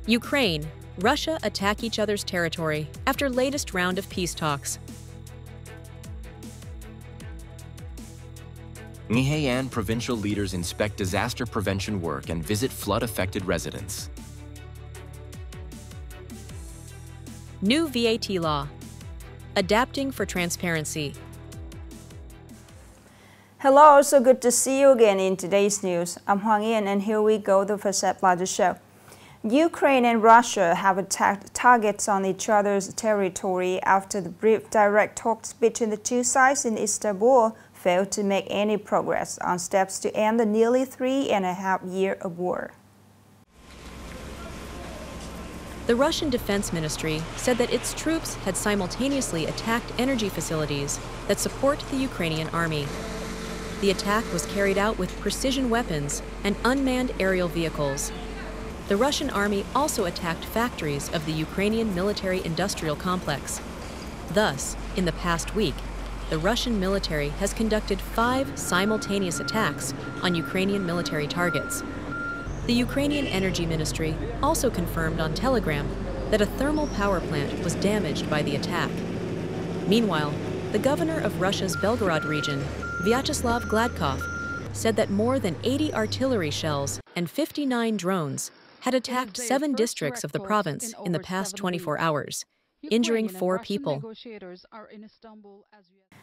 Ukraine, Russia attack each other's territory after latest round of peace talks. Nghayan provincial leaders inspect disaster prevention work and visit flood-affected residents. New VAT law. Adapting for transparency. Hello, so good to see you again in today's news. I'm Huang Yin, and here we go, the first part of the show. Ukraine and Russia have attacked targets on each other's territory after the brief direct talks between the two sides in Istanbul failed to make any progress on steps to end the nearly 3.5 years of war. The Russian Defense Ministry said that its troops had simultaneously attacked energy facilities that support the Ukrainian army. The attack was carried out with precision weapons and unmanned aerial vehicles. The Russian army also attacked factories of the Ukrainian military-industrial complex. Thus, in the past week, the Russian military has conducted 5 simultaneous attacks on Ukrainian military targets. The Ukrainian Energy Ministry also confirmed on Telegram that a thermal power plant was damaged by the attack. Meanwhile, the governor of Russia's Belgorod region, Vyacheslav Gladkov, said that more than 80 artillery shells and 59 drones had attacked 7 districts of the province in the past 24 hours, injuring 4 people.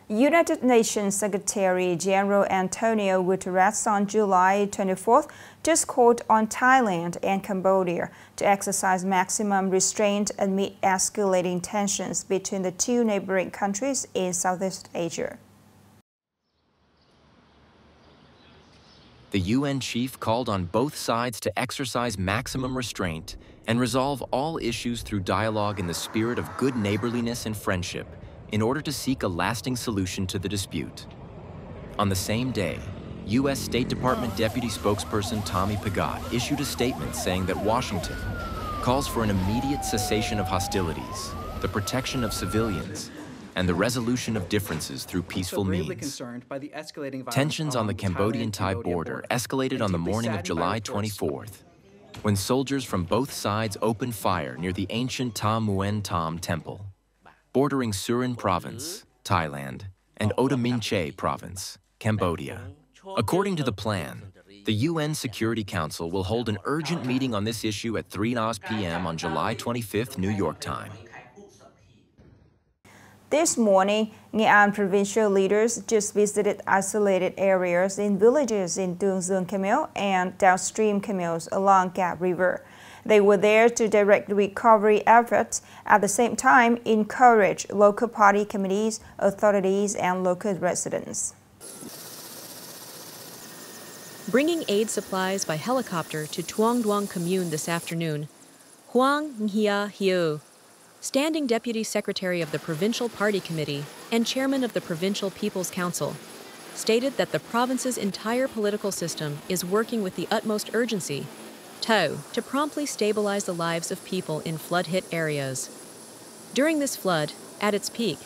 United Nations Secretary General Antonio Guterres on July 24th just called on Thailand and Cambodia to exercise maximum restraint amid escalating tensions between the two neighboring countries in Southeast Asia. The UN chief called on both sides to exercise maximum restraint and resolve all issues through dialogue in the spirit of good neighborliness and friendship in order to seek a lasting solution to the dispute. On the same day, U.S. State Department Deputy Spokesperson Tommy Pigott issued a statement saying that Washington calls for an immediate cessation of hostilities, the protection of civilians, and the resolution of differences through peaceful means. Tensions on the Cambodian-Thai border escalated on the morning of July 24th, when soldiers from both sides opened fire near the ancient Ta Muen Tam Temple, bordering Surin Province, Thailand, and Otaminche Province, Cambodia. According to the plan, the UN Security Council will hold an urgent meeting on this issue at 3 p.m. on July 25th, New York time. This morning, Nghệ provincial leaders just visited isolated areas in villages in Tương Dương Camel and downstream Camels along Gap River. They were there to direct recovery efforts, at the same time encourage local party committees, authorities, and local residents. Bringing aid supplies by helicopter to Tuong Duong Commune this afternoon, Huang Nghia Hieu, Standing Deputy Secretary of the Provincial Party Committee and Chairman of the Provincial People's Council, stated that the province's entire political system is working with the utmost urgency to promptly stabilize the lives of people in flood-hit areas. During this flood, at its peak,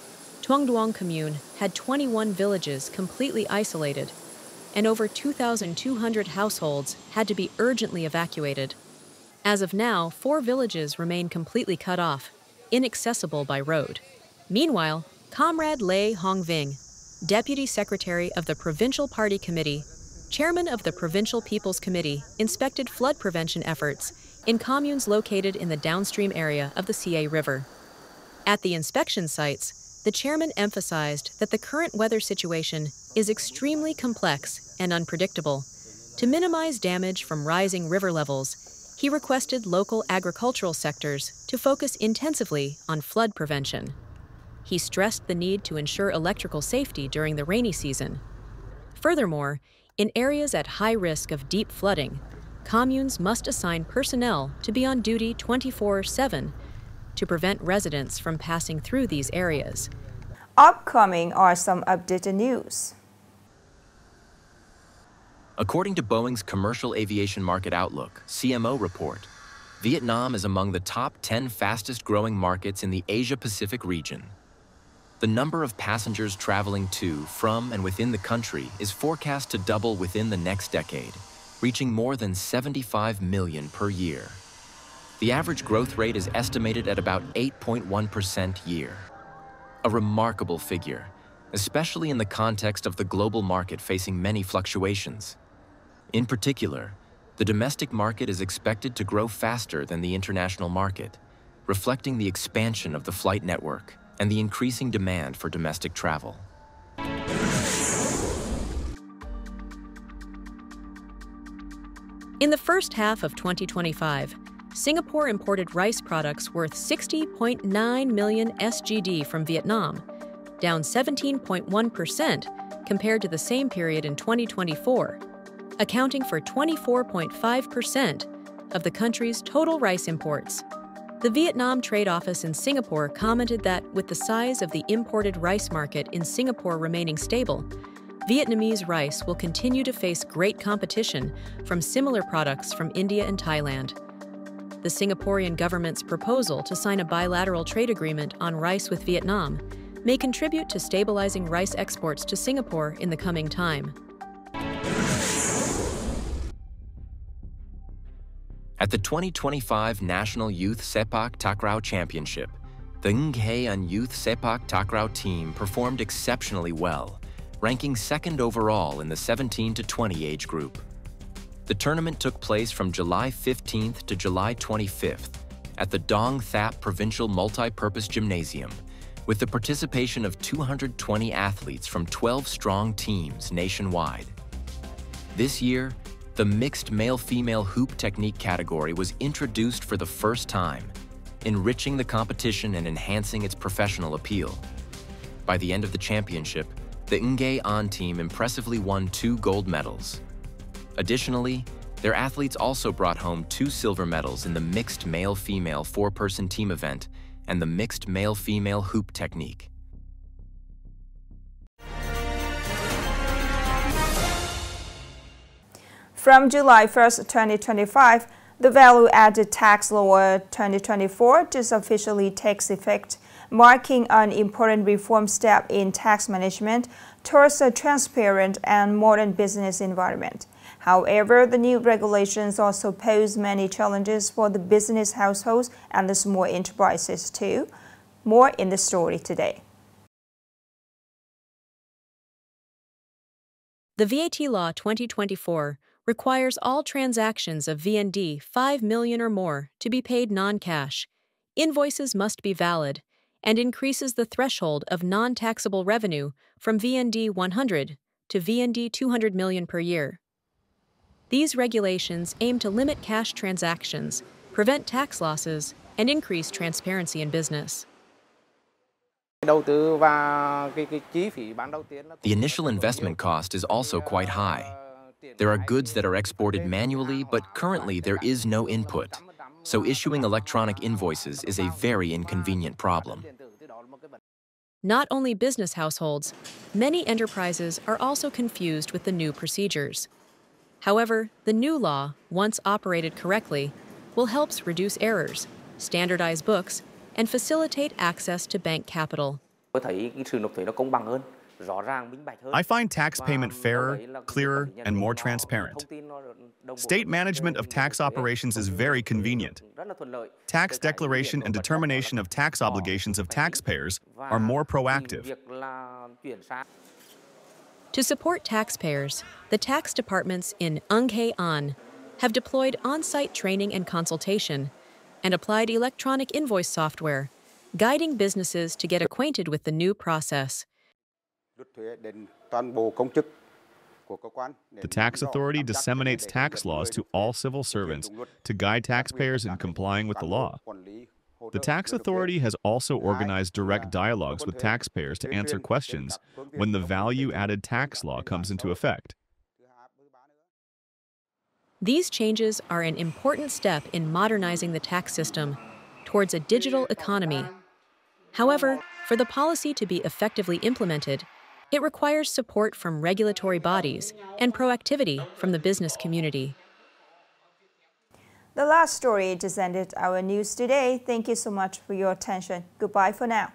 Tuong Duong Commune had 21 villages completely isolated, and over 2,200 households had to be urgently evacuated. As of now, 4 villages remain completely cut off, inaccessible by road. Meanwhile, Comrade Lei Hongving, Deputy Secretary of the Provincial Party Committee, Chairman of the Provincial People's Committee, inspected flood prevention efforts in communes located in the downstream area of the CA River. At the inspection sites, the chairman emphasized that the current weather situation is extremely complex and unpredictable. To minimize damage from rising river levels, he requested local agricultural sectors to focus intensively on flood prevention. He stressed the need to ensure electrical safety during the rainy season. Furthermore, in areas at high risk of deep flooding, communes must assign personnel to be on duty 24/7 to prevent residents from passing through these areas. Upcoming are some updated news. According to Boeing's Commercial Aviation Market Outlook, CMO report, Vietnam is among the top 10 fastest-growing markets in the Asia-Pacific region. The number of passengers traveling to, from, and within the country is forecast to double within the next decade, reaching more than 75 million per year. The average growth rate is estimated at about 8.1% a year. A remarkable figure, especially in the context of the global market facing many fluctuations. In particular, the domestic market is expected to grow faster than the international market, reflecting the expansion of the flight network and the increasing demand for domestic travel. In the first half of 2025, Singapore imported rice products worth 60.9 million SGD from Vietnam, down 17.1% compared to the same period in 2024, accounting for 24.5% of the country's total rice imports. The Vietnam Trade Office in Singapore commented that with the size of the imported rice market in Singapore remaining stable, Vietnamese rice will continue to face great competition from similar products from India and Thailand. The Singaporean government's proposal to sign a bilateral trade agreement on rice with Vietnam may contribute to stabilizing rice exports to Singapore in the coming time. At the 2025 National Youth Sepak Takraw Championship, the Ng Hae-an Youth Sepak Takraw team performed exceptionally well, ranking second overall in the 17 to 20 age group. The tournament took place from July 15th to July 25th at the Dong Thap Provincial Multi-Purpose Gymnasium, with the participation of 220 athletes from 12 strong teams nationwide. This year, the mixed male-female hoop technique category was introduced for the first time, enriching the competition and enhancing its professional appeal. By the end of the championship, the Ng Hae-an team impressively won 2 gold medals. Additionally, their athletes also brought home 2 silver medals in the mixed male-female 4-person team event and the mixed male-female hoop technique. From July 1st, 2025, the Value-Added Tax Law 2024 just officially takes effect, marking an important reform step in tax management towards a transparent and modern business environment. However, the new regulations also pose many challenges for the business households and the small enterprises too. More in the story today. The VAT Law 2024 requires all transactions of VND 5 million or more to be paid non-cash. Invoices must be valid, and increases the threshold of non-taxable revenue from VND 100 to VND 200 million per year. These regulations aim to limit cash transactions, prevent tax losses, and increase transparency in business. The initial investment cost is also quite high. There are goods that are exported manually, but currently there is no input. So issuing electronic invoices is a very inconvenient problem. Not only business households, many enterprises are also confused with the new procedures. However, the new law, once operated correctly, will help reduce errors, standardize books, and facilitate access to bank capital. I find tax payment fairer, clearer, and more transparent. State management of tax operations is very convenient. Tax declaration and determination of tax obligations of taxpayers are more proactive. To support taxpayers, the tax departments in Ng Hae-an have deployed on-site training and consultation and applied electronic invoice software, guiding businesses to get acquainted with the new process. The tax authority disseminates tax laws to all civil servants to guide taxpayers in complying with the law. The tax authority has also organized direct dialogues with taxpayers to answer questions when the value-added tax law comes into effect. These changes are an important step in modernizing the tax system towards a digital economy. However, for the policy to be effectively implemented, it requires support from regulatory bodies and proactivity from the business community. The last story just ended our news today. Thank you so much for your attention. Goodbye for now.